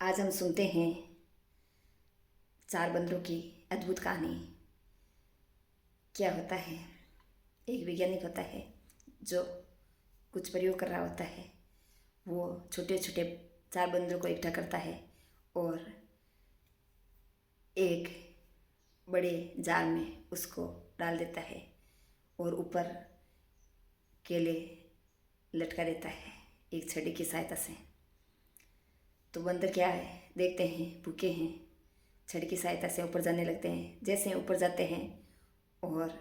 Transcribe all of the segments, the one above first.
आज हम सुनते हैं चार बंदरों की अद्भुत कहानी। क्या होता है, एक वैज्ञानिक होता है जो कुछ प्रयोग कर रहा होता है। वो छोटे छोटे चार बंदरों को इकट्ठा करता है और एक बड़े जाल में उसको डाल देता है और ऊपर केले लटका देता है एक छड़ी की सहायता से। तो बंदर क्या है, देखते हैं भूखे हैं, छड़ी की सहायता से ऊपर जाने लगते हैं। जैसे ऊपर जाते हैं और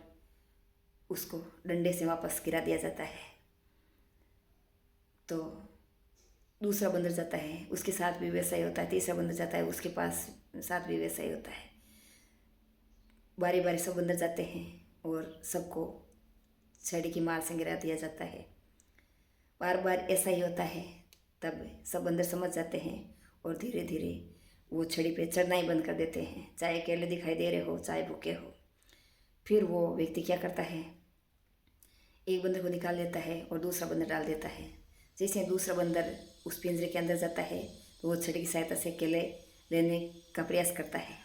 उसको डंडे से वापस गिरा दिया जाता है तो दूसरा बंदर जाता है, उसके साथ भी वैसा ही होता है। तीसरा बंदर जाता है, उसके पास साथ भी वैसा ही होता है। बारी बारी सब बंदर जाते हैं और सबको छड़ी की मार से गिरा दिया जाता है। बार बार ऐसा ही होता है। तब सब बंदर समझ जाते हैं और धीरे धीरे वो छड़ी पे चढ़ना ही बंद कर देते हैं, चाहे केले दिखाई दे रहे हो चाहे भूखे हो। फिर वो व्यक्ति क्या करता है, एक बंदर को निकाल लेता है और दूसरा बंदर डाल देता है। जैसे दूसरा बंदर उस पिंजरे के अंदर जाता है तो वो छड़ी की सहायता से केले लेने का प्रयास करता है,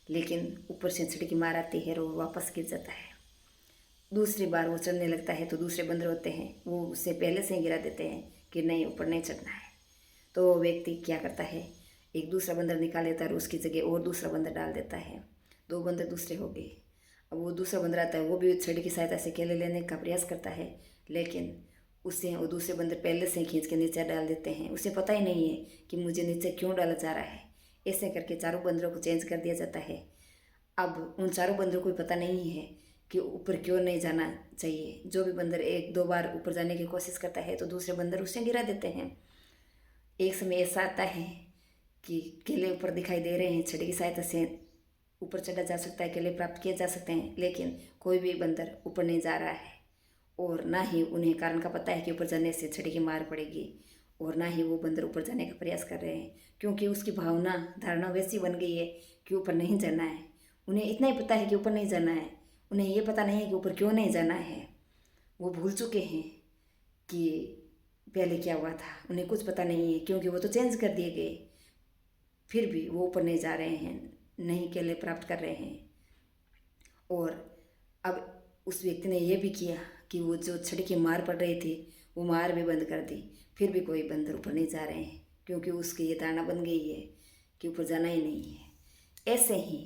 लेकिन ऊपर से छड़ी की मार आती है और वो वापस गिर जाता है। दूसरी बार वो चढ़ने लगता है तो दूसरे बंदर होते हैं वो उससे पहले से ही गिरा देते हैं कि नहीं, ऊपर नहीं चढ़ना है। तो वो व्यक्ति क्या करता है, एक दूसरा बंदर निकाल लेता है और उसकी जगह और दूसरा बंदर डाल देता है। दो बंदर दूसरे हो गए। अब वो दूसरा बंदर आता है, वो भी छड़ी की सहायता से केले लेने का प्रयास करता है, लेकिन उससे वो दूसरे बंदर पहले से खींच के नीचे डाल देते हैं। उसे पता ही नहीं है कि मुझे नीचे क्यों डाला जा रहा है। ऐसे करके चारों बंदरों को चेंज कर दिया जाता है। अब उन चारों बंदरों को पता नहीं है कि ऊपर क्यों नहीं जाना चाहिए। जो भी बंदर एक दो बार ऊपर जाने की कोशिश करता है तो दूसरे बंदर उसे गिरा देते हैं। एक समय ऐसा आता है कि केले ऊपर दिखाई दे रहे हैं, छड़ी की सहायता से ऊपर चढ़ा जा सकता है, केले प्राप्त किए जा सकते हैं, लेकिन कोई भी बंदर ऊपर नहीं जा रहा है और ना ही उन्हें कारण का पता है कि ऊपर जाने से छड़ी की मार पड़ेगी, और ना ही वो बंदर ऊपर जाने का प्रयास कर रहे हैं, क्योंकि उसकी भावना धारणा वैसी बन गई है कि ऊपर नहीं जाना है। उन्हें इतना ही पता है कि ऊपर नहीं जाना है, उन्हें ये पता नहीं है कि ऊपर क्यों नहीं जाना है। वो भूल चुके हैं कि पहले क्या हुआ था, उन्हें कुछ पता नहीं है क्योंकि वो तो चेंज कर दिए गए। फिर भी वो ऊपर नहीं जा रहे हैं, नहीं केले प्राप्त कर रहे हैं। और अब उस व्यक्ति ने यह भी किया कि वो जो छड़ी की मार पड़ रही थी वो मार भी बंद कर दी। फिर भी कोई बंदर ऊपर नहीं जा रहे हैं क्योंकि उसकी ये धारणा बन गई है कि ऊपर जाना ही नहीं है। ऐसे ही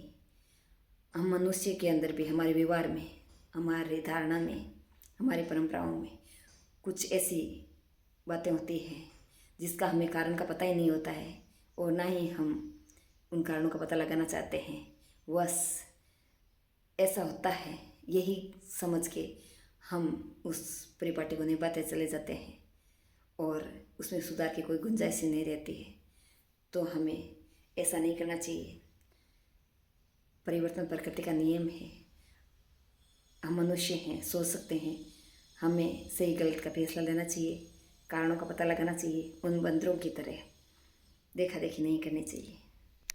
हम मनुष्य के अंदर भी, हमारे व्यवहार में, हमारी धारणा में, हमारी परंपराओं में कुछ ऐसी बातें होती हैं जिसका हमें कारण का पता ही नहीं होता है और ना ही हम उन कारणों का पता लगाना चाहते हैं। बस ऐसा होता है, यही समझ के हम उस परिपाटी को निभाते चले जाते हैं और उसमें सुधार की कोई गुंजाइश ही नहीं रहती है। तो हमें ऐसा नहीं करना चाहिए। परिवर्तन प्रकृति का नियम है। हम मनुष्य हैं, सोच सकते हैं। हमें सही गलत का फैसला लेना चाहिए, कारणों का पता लगाना चाहिए। उन बंदरों की तरह देखा देखी नहीं करनी चाहिए।